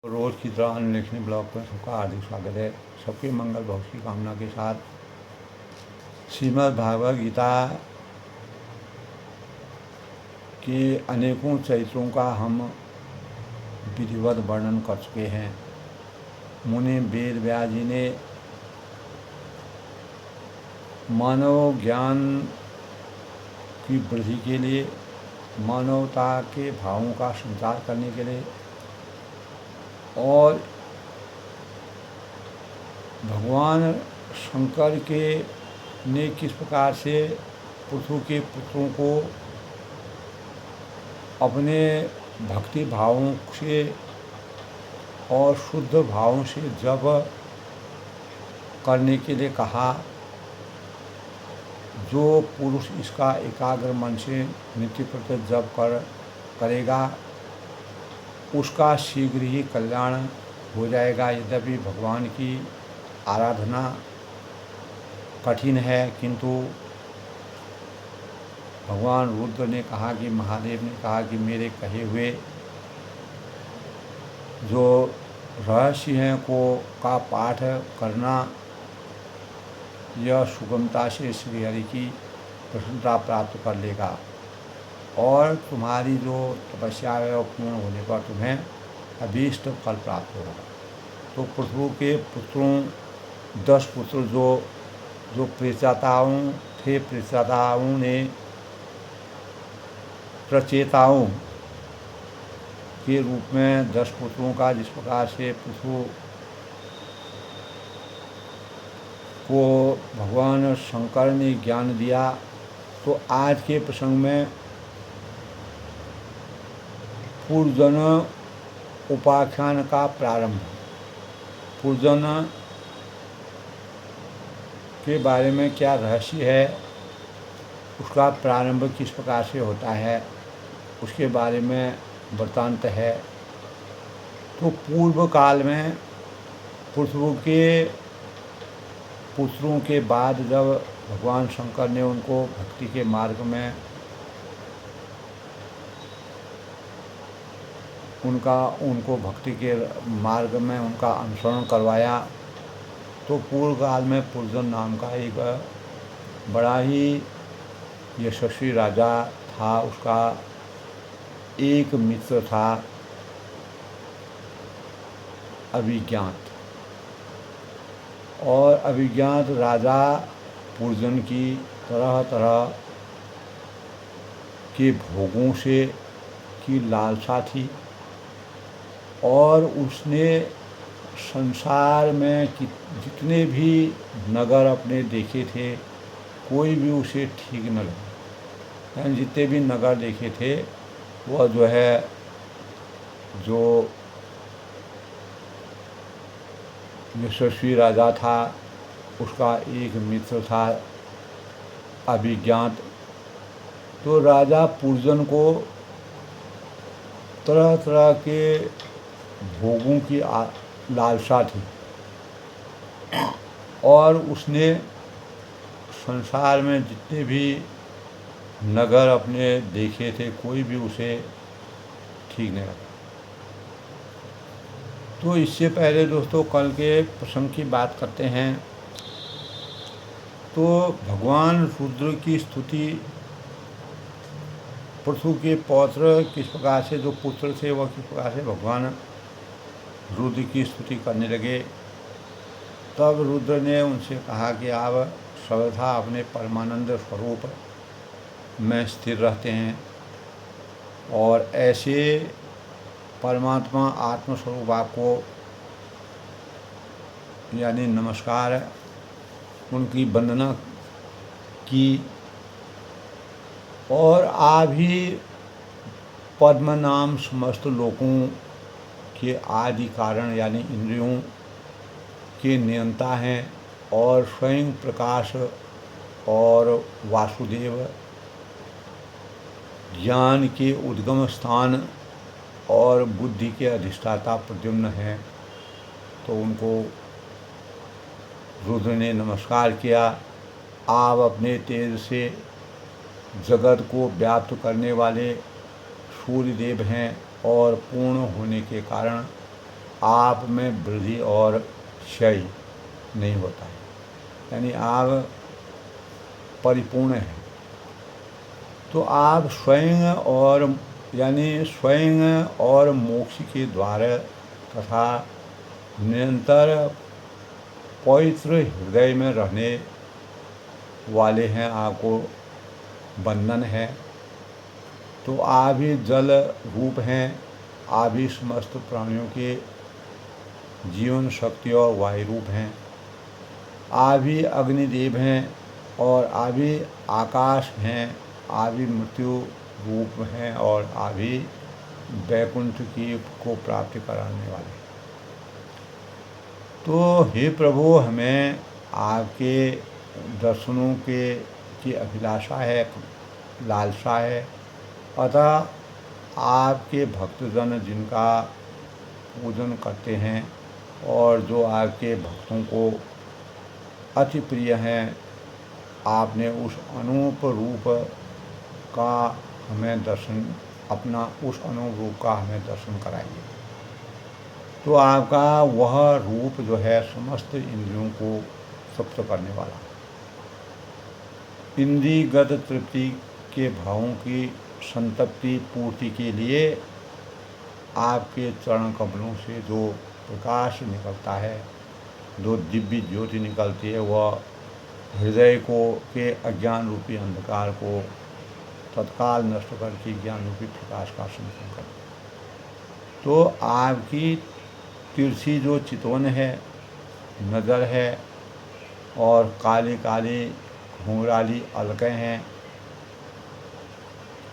रोज़ की तरह अन्वेषणी ब्लॉग पर सबका हार्दिक स्वागत है। सबके मंगल भविष्य की कामना के साथ श्रीमद् भागवत गीता के अनेकों चरित्रों का हम विधिवत वर्णन कर चुके हैं। मुनि वेद व्यास जी ने मानव ज्ञान की वृद्धि के लिए, मानवता के भावों का संचार करने के लिए और भगवान शंकर के ने किस प्रकार से पृथु के पुत्रों को अपने भक्ति भावों से और शुद्ध भावों से जप करने के लिए कहा। जो पुरुष इसका एकाग्र मन से नित्य प्रति जप करेगा उसका शीघ्र ही कल्याण हो जाएगा। यद्यपि भगवान की आराधना कठिन है, किंतु भगवान रुद्र ने कहा कि महादेव ने कहा कि मेरे कहे हुए जो रहस्य हैं का पाठ करना, यह सुगमता से श्री हरि की प्रसन्नता प्राप्त कर लेगा और तुम्हारी जो तपस्या है वह पूर्ण होने पर तुम्हें अभीष्ट फल प्राप्त होगा। तो पृथु के पुत्रों 10 पुत्र जो प्रचेताओं थे, प्रचेताओं ने प्रचेताओं के रूप में 10 पुत्रों का जिस प्रकार से पृथु को भगवान शंकर ने ज्ञान दिया, तो आज के प्रसंग में पूर्वजन उपाख्यान का प्रारंभ। पूर्वजन के बारे में क्या रहस्य है, उसका प्रारंभ किस प्रकार से होता है, उसके बारे में वृत्तांत है। तो पूर्व काल में पृथु के पुत्रों के बाद जब भगवान शंकर ने उनको भक्ति के मार्ग में उनको भक्ति के मार्ग में उनका अनुसरण करवाया, तो पूर्व काल में पुरजन नाम का एक बड़ा ही यशस्वी राजा था। उसका एक मित्र था अभिज्ञात, और अभिज्ञात राजा पुरजन की तरह तरह के भोगों से की लालसा थी और उसने संसार में जितने भी नगर अपने देखे थे कोई भी उसे ठीक न लगा। यानी जितने भी नगर देखे थे वह जो यशस्वी राजा था उसका एक मित्र था अभिज्ञात। तो राजा पुरजन को तरह तरह के भोगों की लालसा थी और उसने संसार में जितने भी नगर अपने देखे थे कोई भी उसे ठीक नहीं लगा। तो इससे पहले दोस्तों कल के प्रसंग की बात करते हैं। तो भगवान रुद्र की स्तुति, पृथु के पौत्र किस प्रकार से जो पुत्र थे वह किस प्रकार से भगवान रुद्र की स्तुति करने लगे, तब रुद्र ने उनसे कहा कि आप सर्वथा अपने परमानंद स्वरूप में स्थिर रहते हैं और ऐसे परमात्मा आत्मस्वरूप आपको यानी नमस्कार उनकी वंदना की, और आप ही पद्म नाम समस्त लोकों के आदि कारण यानी इंद्रियों के नियंता हैं और स्वयं प्रकाश और वासुदेव ज्ञान के उद्गम स्थान और बुद्धि के अधिष्ठाता प्रद्युम्न हैं। तो उनको रुद्र ने नमस्कार किया। आप अपने तेज से जगत को व्याप्त करने वाले सूर्यदेव हैं और पूर्ण होने के कारण आप में वृद्धि और क्षय नहीं होता है, यानी आप परिपूर्ण हैं। तो आप स्वयं और मोक्ष के द्वार तथा निरंतर पवित्र हृदय में रहने वाले हैं, आपको बंधन है। तो आप ही जल रूप हैं, आप ही समस्त प्राणियों के जीवन शक्ति और वायु रूप हैं, आप ही अग्निदेव हैं और आप ही आकाश हैं, आप ही मृत्यु रूप हैं और आप ही वैकुंठ की को प्राप्त कराने वाले। तो हे प्रभु, हमें आपके दर्शनों की अभिलाषा है, लालसा है। अतः आपके भक्तजन जिनका पूजन करते हैं और जो आपके भक्तों को अति प्रिय हैं, आपने उस अनूप रूप का हमें दर्शन उस अनूप रूप का हमें दर्शन कराइए। तो आपका वह रूप जो है समस्त इंद्रियों को तृप्त करने वाला, इंद्रियगत तृप्ति के भावों की संतप्ति पूर्ति के लिए आपके चरण कमलों से जो प्रकाश निकलता है, जो दिव्य ज्योति निकलती है, वह हृदय के अज्ञान रूपी अंधकार को तत्काल नष्ट करके ज्ञान रूपी प्रकाश का संचरण करती है। तो आपकी तिरछी जो चितवन है, नज़र है और काली काली घुंघराली अलकें हैं,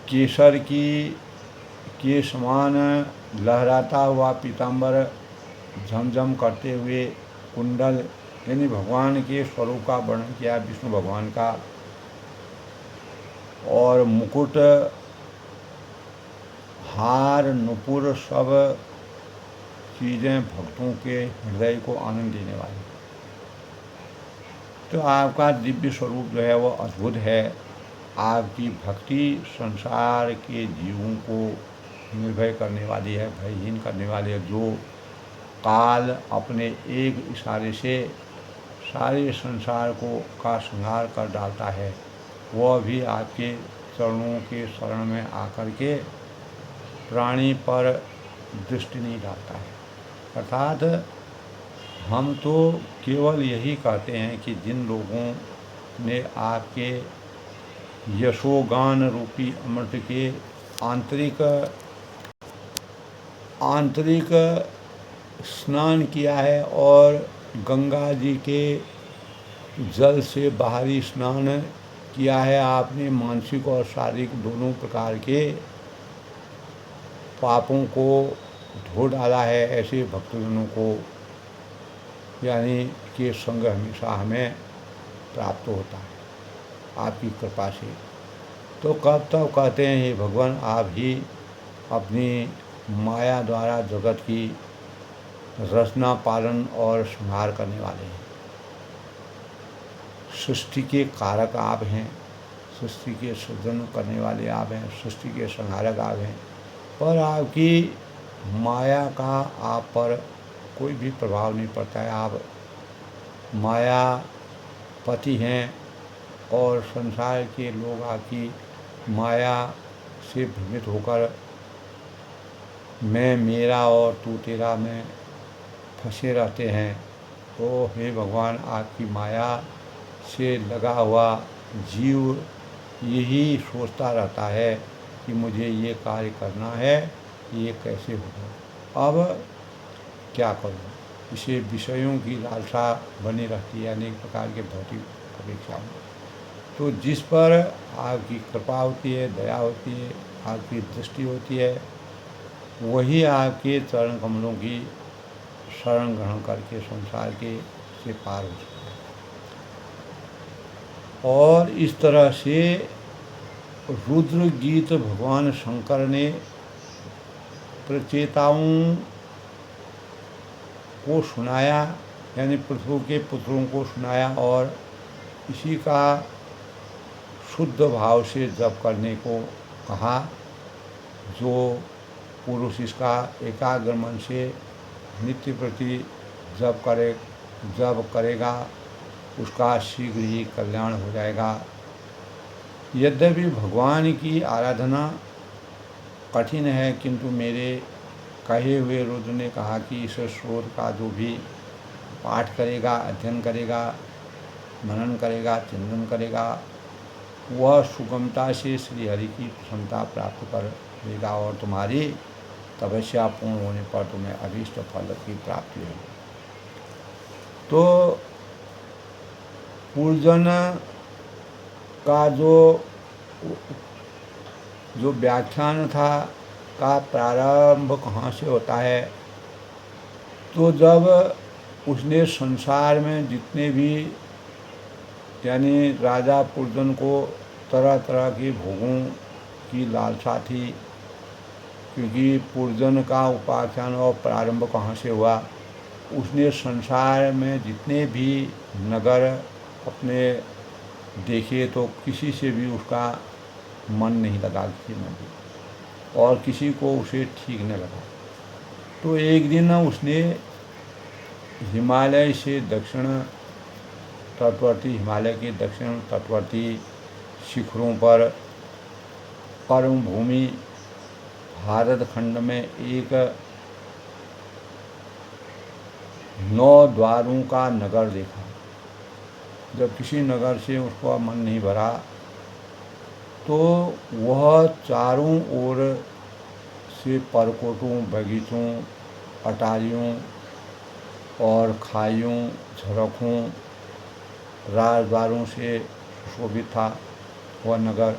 केसर के समान लहराता हुआ पीताम्बर झमझम करते हुए कुंडल, यानी भगवान के स्वरूप का वर्णन किया विष्णु भगवान का, और मुकुट, हार, नुपुर सब चीज़ें भक्तों के हृदय को आनंद देने वाली। तो आपका दिव्य स्वरूप जो है वो अद्भुत है। आपकी भक्ति संसार के जीवों को निर्भय करने वाली है, भयहीन करने वाली है। जो काल अपने एक इशारे से सारे संसार का संहार कर डालता है, वह भी आपके चरणों के शरण में आकर के प्राणी पर दृष्टि नहीं डालता है। अर्थात हम तो केवल यही कहते हैं कि जिन लोगों ने आपके यशोगान रूपी अमृत के आंतरिक स्नान किया है और गंगा जी के जल से बाहरी स्नान किया है, आपने मानसिक और शारीरिक दोनों प्रकार के पापों को धो डाला है, ऐसे भक्तजनों को यानी कि संग हमेशा हमें प्राप्त होता है आपकी कृपा से। तो कब तब कहते हैं, हे भगवान, आप ही अपनी माया द्वारा जगत की रचना, पालन और संहार करने वाले हैं। सृष्टि के कारक आप हैं, सृष्टि के सृजन करने वाले आप हैं, सृष्टि के संहारक आप हैं। पर आपकी माया का आप पर कोई भी प्रभाव नहीं पड़ता है। आप मायापति हैं और संसार के लोग आपकी माया से भ्रमित होकर मैं मेरा और तू तेरा में फंसे रहते हैं। तो हे भगवान, आपकी माया से लगा हुआ जीव यही सोचता रहता है कि मुझे ये कार्य करना है, ये कैसे होगा, अब क्या करूँ। इसे विषयों की लालसा बनी रहती है, अनेक प्रकार के भौतिक अपेक्षाओं। तो जिस पर आपकी कृपा होती है, दया होती है, आपकी दृष्टि होती है, वही आपके चरण कमलों की शरण ग्रहण करके संसार के से पार हो सकता है। और इस तरह से रुद्र गीत भगवान शंकर ने प्रचेताओं को सुनाया, यानी पृथ्वी के पुत्रों को सुनाया, और इसी का शुद्ध भाव से जप करने को कहा। जो पुरुष इसका एकाग्र मन से नित्य प्रति जप करेगा उसका शीघ्र ही कल्याण हो जाएगा। यद्यपि भगवान की आराधना कठिन है, किंतु मेरे कहे हुए रुद्र ने कहा कि इस श्लोक का जो भी पाठ करेगा, अध्ययन करेगा, मनन करेगा, चिंतन करेगा, वह सुगमता से श्री हरि की प्रसन्नता प्राप्त कर लेगा और तुम्हारी तपस्या पूर्ण होने पर तुम्हें अभीष्ट फल की प्राप्ति होगी। तो पूजन का जो व्याख्यान था का प्रारंभ कहाँ से होता है, तो जब उसने संसार में जितने भी यानी राजा पूजन को तरह तरह की भोगों की लालसा थी, क्योंकि पूजन का उपाख्यान और प्रारंभ कहाँ से हुआ, उसने संसार में जितने भी नगर अपने देखे तो किसी से भी उसका मन नहीं लगा, किसी में भी, और किसी को उसे ठीक नहीं लगा। तो एक दिन उसने हिमालय से दक्षिण तटवर्ती, हिमालय के दक्षिण तटवर्ती शिखरों पर कर्म भूमि भारत खंड में एक 9 द्वारों का नगर देखा। जब किसी नगर से उसका मन नहीं भरा तो वह चारों ओर से परकोटों, बगीचों, अटारियों और खाइयों, झरोखों, राजद्वारों से सुशोभित था। वह नगर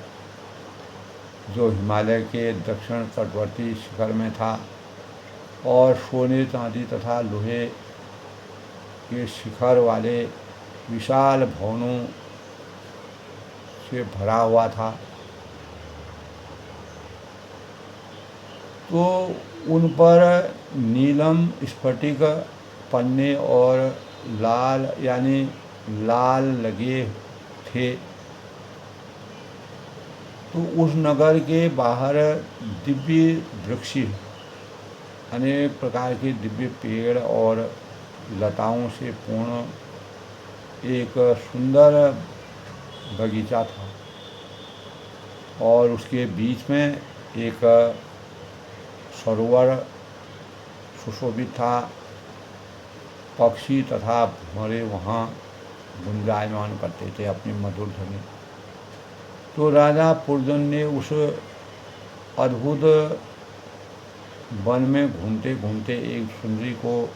जो हिमालय के दक्षिण तटवर्ती शिखर में था और सोने, चांदी तथा लोहे के शिखर वाले विशाल भवनों से भरा हुआ था। तो उन पर नीलम स्फटिक पन्ने और लाल लगे थे। तो उस नगर के बाहर दिव्य वृक्ष, अनेक प्रकार के दिव्य पेड़ और लताओं से पूर्ण एक सुंदर बगीचा था और उसके बीच में एक सरोवर सुशोभित था। पक्षी तथा भंवरे वहाँ गुंजायमान करते थे अपनी मधुर ध्वनि। तो राजा पूर्जन ने उस अद्भुत वन में घूमते घूमते एक सुंदरी को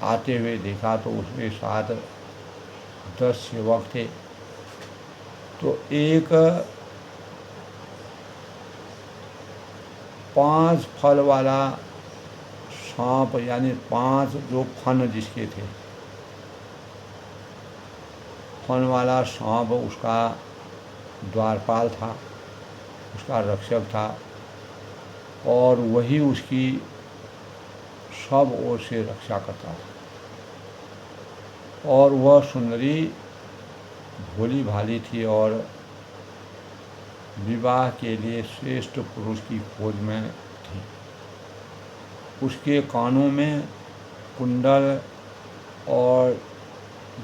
आते हुए देखा। तो उसके साथ 10 सेवक थे। तो एक 5 फल वाला सांप, यानी 5 जो फन जिसके थे, फन वाला सांप उसका द्वारपाल था, उसका रक्षक था और वही उसकी सब ओर से रक्षा करता था। और वह सुंदरी भोली भाली थी और विवाह के लिए श्रेष्ठ पुरुष की खोज में थी। उसके कानों में कुंडल और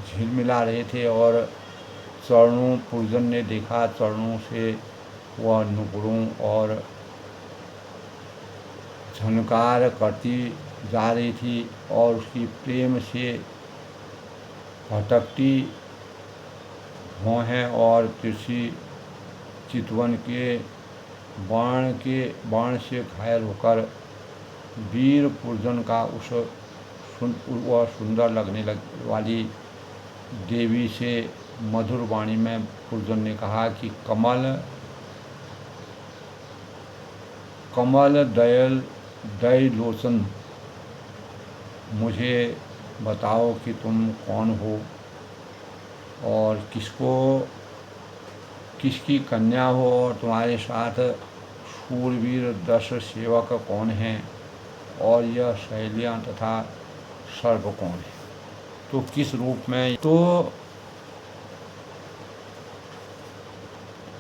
झिलमिला रहे थे और चरणों, पूर्जन ने देखा, चरणों से वह नुपुरों और झनकार करती जा रही थी और उसकी प्रेम से भटकती भौहें और तिरछी चितवन के बाण से घायल होकर वीर पूर्जन का वह सुंदर लगने वाली देवी से मधुर वाणी में पूर्जन ने कहा कि कमल दय लोचन, मुझे बताओ कि तुम कौन हो और किसकी कन्या हो और तुम्हारे साथ शूरवीर 10 सेवक कौन हैं और यह सहेलियाँ तथा सर्प कौन है, तो किस रूप में। तो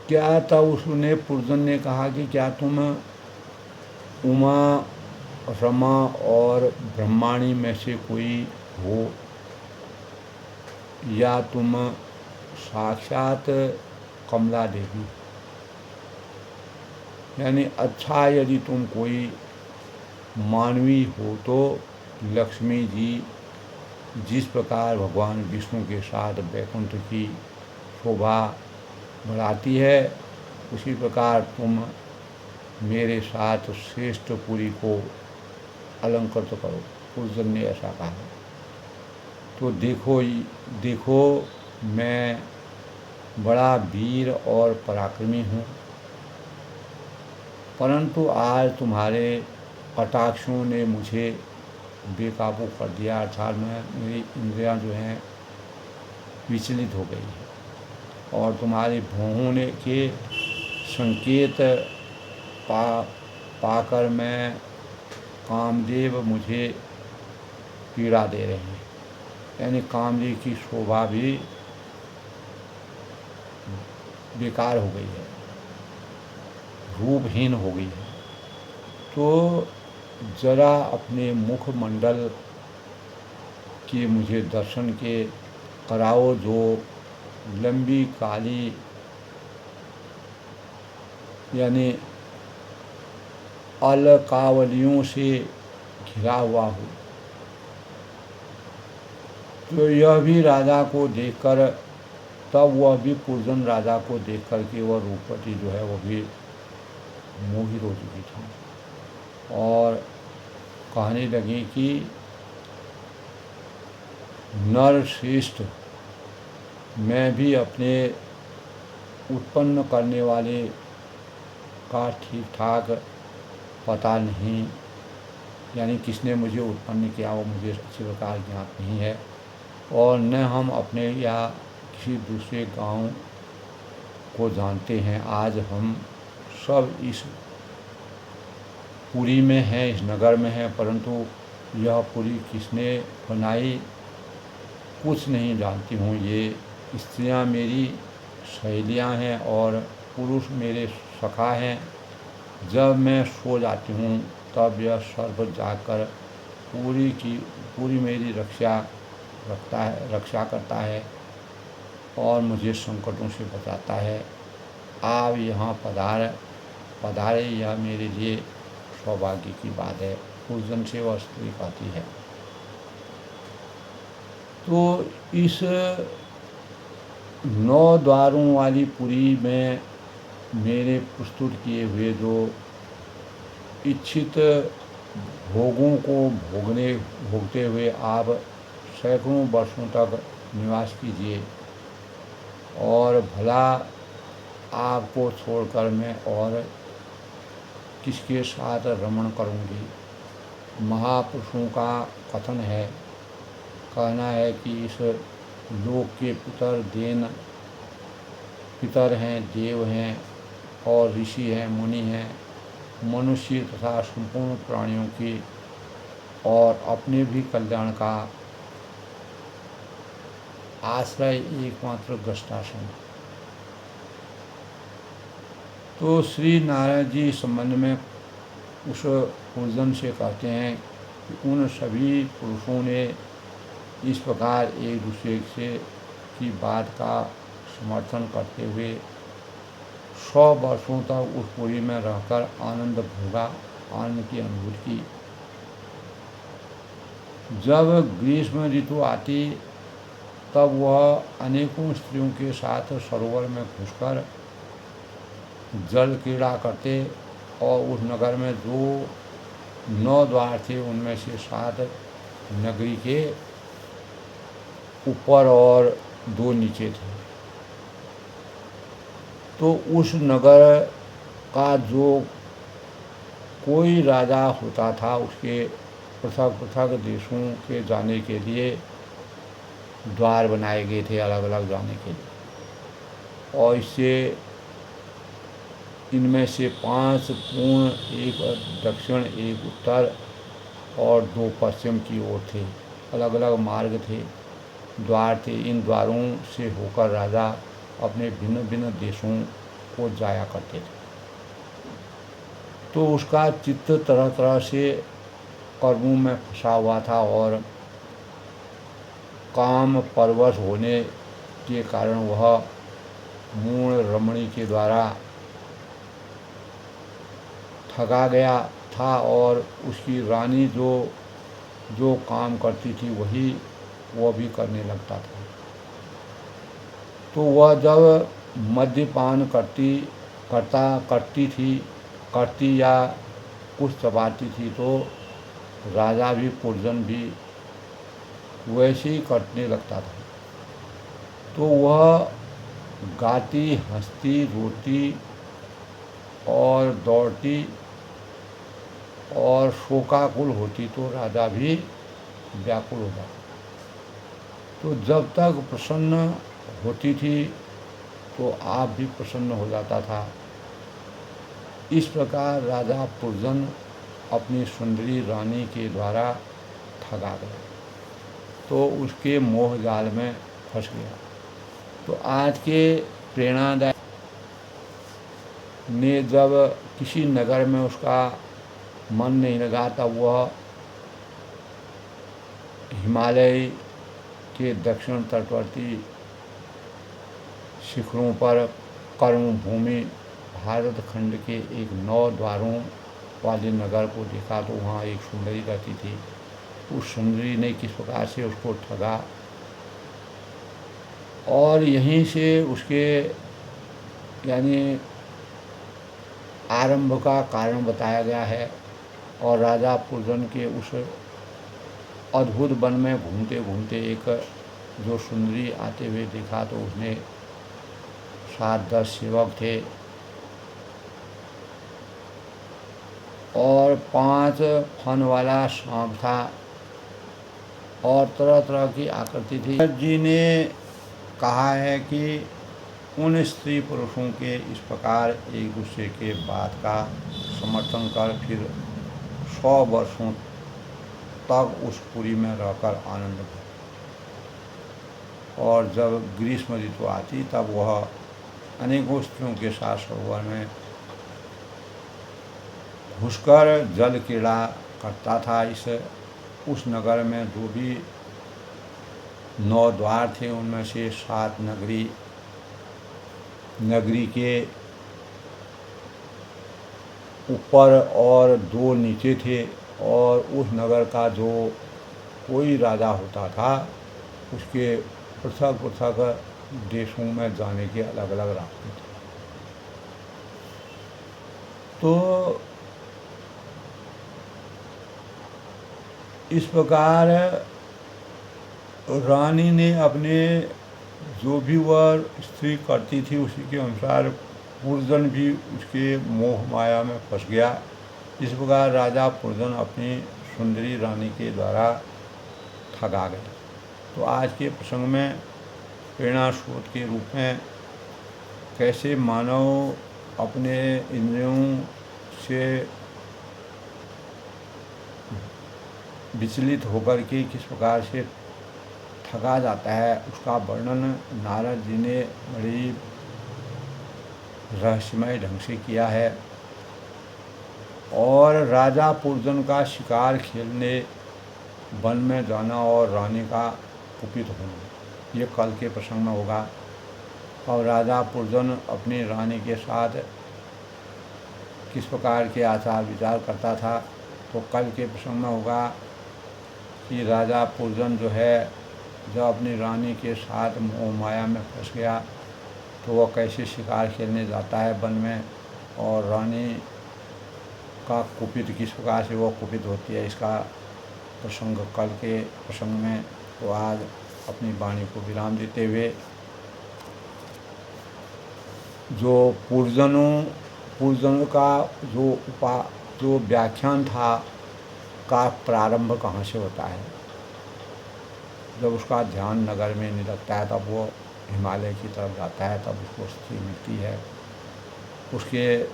क्या था, उसने पूर्जन ने कहा कि क्या तुम उमा रमा और ब्रह्माणी में से कोई हो, या तुम साक्षात कमला देवी, यानी अच्छा यदि तुम कोई मानवी हो तो लक्ष्मी जी जिस प्रकार भगवान विष्णु के साथ वैकुंठ की शोभा बढ़ाती है, उसी प्रकार तुम मेरे साथ श्रेष्ठ पुरी को अलंकृत करो। कुलजन ने ऐसा कहा। तो देखो मैं बड़ा वीर और पराक्रमी हूँ, परंतु आज तुम्हारे कटाक्षों ने मुझे बेकाबू कर दिया, अर्थात मेरी इंद्रियां जो हैं विचलित हो गई है, और तुम्हारे भौहों ने के संकेत पाकर मैं कामदेव मुझे पीड़ा दे रहे हैं, यानी कामदेव की शोभा भी बेकार हो गई है, रूपहीन हो गई है। तो जरा अपने मुखमंडल के मुझे दर्शन के कराओ, जो लंबी काली यानी अलकावलियों से घिरा हुआ हो। तो यह भी राजा को देखकर, तब वह भी कुर्जन राजा को देख कर के वह रूपवती जो है वो भी मोहित हो चुकी थी, और कहने लगी कि नरश्रेष्ठ, मैं भी अपने उत्पन्न करने वाले का ठीक ठाक पता नहीं, यानी किसने मुझे उत्पन्न किया वो मुझे अच्छी प्रकार ज्ञात नहीं है, और न हम अपने या किसी दूसरे गांव को जानते हैं। आज हम सब इस पुरी में हैं, इस नगर में हैं, परंतु यह पुरी किसने बनाई कुछ नहीं जानती हूँ। ये स्त्रियाँ मेरी सहेलियाँ हैं और पुरुष मेरे सखा हैं। जब मैं सो जाती हूँ तब यह सर्प जाकर पूरी मेरी रक्षा करता है और मुझे संकटों से बचाता है। आप यहाँ पधारे, यह मेरे लिए सौभाग्य की बात है। उस दिन से वह स्त्री कहती है। तो इस 9 द्वारों वाली पुरी में मेरे प्रस्तुत किए हुए जो इच्छित भोगों को भोगते हुए आप सैकड़ों वर्षों तक निवास कीजिए, और भला आपको छोड़कर मैं और किसके साथ रमण करूंगी। महापुरुषों का कथन है, कहना है कि इस लोक के पितर हैं, देव हैं और ऋषि हैं, मुनि हैं, मनुष्य तथा संपूर्ण प्राणियों की और अपने भी कल्याण का आश्रय एकमात्र गृहस्थाश्रम। तो श्री नारायण जी संबंध में उस पूजन से कहते हैं कि उन सभी पुरुषों ने इस प्रकार एक दूसरे से की बात का समर्थन करते हुए 100 वर्षों तक उस पुरी में रहकर आनंद भोगा, आनंद की अनुभूति की। जब ग्रीष्म ऋतु आती तब वह अनेकों स्त्रियों के साथ सरोवर में घुसकर जल क्रीड़ा करते, और उस नगर में जो 9 द्वार थे उनमें से 7 नगरी के ऊपर और 2 नीचे थे। तो उस नगर का जो कोई राजा होता था उसके पृथक पृथक देशों के जाने के लिए द्वार बनाए गए थे, अलग अलग जाने के लिए, और इससे इनमें से 5 पूर्ण, 1 दक्षिण, 1 उत्तर और 2 पश्चिम की ओर थे। अलग अलग मार्ग थे, द्वार थे। इन द्वारों से होकर राजा अपने भिन्न भिन्न देशों को जाया करते थे। तो उसका चित्त तरह तरह से कर्मों में फंसा हुआ था और काम परवश होने के कारण वह मूढ़ रमणी के द्वारा ठगा गया था और उसकी रानी जो जो काम करती थी वही वह भी करने लगता था। तो वह जब मद्यपान करती या कुछ चबाती थी तो राजा भी पुरजन भी वैसे ही करने लगता था। तो वह गाती हंसती रोती और दौड़ती और शोकाकुल होती तो राजा भी व्याकुल हो जाता। तो जब तक प्रसन्न होती थी तो आप भी प्रसन्न हो जाता था। इस प्रकार राजा पुरजन अपनी सुंदरी रानी के द्वारा ठगा गया तो उसके मोह जाल में फंस गया। तो आज के प्रेरणादायक ने जब किसी नगर में उसका मन नहीं लगा तब वह हिमालय के दक्षिण तटवर्ती शिखरों पर कर्मभूमि भारत खंड के एक 9 द्वारों वाले नगर को देखा तो वहाँ एक सुंदरी रहती थी। उस सुंदरी ने किस प्रकार से उसको ठगा और यहीं से उसके यानी आरंभ का कारण बताया गया है। और राजा पुरजन के उस अद्भुत वन में घूमते घूमते एक जो सुंदरी आते हुए देखा तो उसने 7-10 सेवक थे और 5 फन वाला सांप था और तरह तरह की आकृति थी। जी ने कहा है कि उन स्त्री पुरुषों के इस प्रकार एक दूसरे के बात का समर्थन कर फिर 100 वर्षों तक उस पुरी में रहकर आनंद किया। और जब ग्रीष्म ऋतु आती तब वह अनेकों स्त्रियों के साथ सरोवर में घुसकर जल क्रीड़ा करता था। उस नगर में जो भी 9 द्वार थे उनमें से 7 नगरी के ऊपर और 2 नीचे थे और उस नगर का जो कोई राजा होता था उसके पृथक पृथक देशों में जाने के अलग अलग रास्ते थे। तो इस प्रकार रानी ने अपने जो भी वह स्त्री करती थी उसी के अनुसार पुरजन भी उसके मोह माया में फंस गया। इस प्रकार राजा पुरजन अपनी सुंदरी रानी के द्वारा ठगा गया। तो आज के प्रसंग में प्रेरणा स्रोत के रूप में कैसे मानव अपने इंद्रियों से विचलित होकर के किस प्रकार से ठगा जाता है उसका वर्णन नारद जी ने बड़ी रहस्यमय ढंग से किया है। और राजा पुरजन का शिकार खेलने वन में जाना और रानी का कुपित होना ये कल के प्रसंग में होगा। और राजा पुरजन अपनी रानी के साथ किस प्रकार के आचार विचार करता था तो कल के प्रसंग में होगा कि राजा पुरजन जो है जब अपनी रानी के साथ मोह माया में फंस गया तो वह कैसे शिकार खेलने जाता है वन में और रानी का कुपित किस प्रकार से वह कुपित होती है इसका प्रसंग कल के प्रसंग में। तो आज अपनी वाणी को विराम देते हुए जो पुरजनों का जो व्याख्यान था का प्रारंभ कहाँ से होता है। जब उसका ध्यान नगर में नहीं लगता है तब वो हिमालय की तरफ जाता है तब उसको स्त्री मिलती है। उसके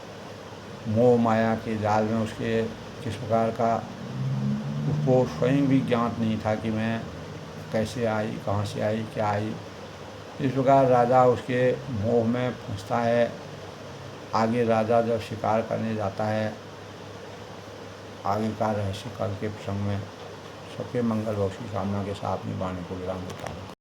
मोह माया के जाल में उसके किस प्रकार का उसको स्वयं भी ज्ञात नहीं था कि मैं कैसे आई कहाँ से आई क्या आई। इस प्रकार राजा उसके मोह में फंसता है। आगे राजा जब शिकार करने जाता है आगे का रहस्य कल के प्रसंग में सबके मंगल बख्शी कामना के साथ निभाने को विराम देता हूँ।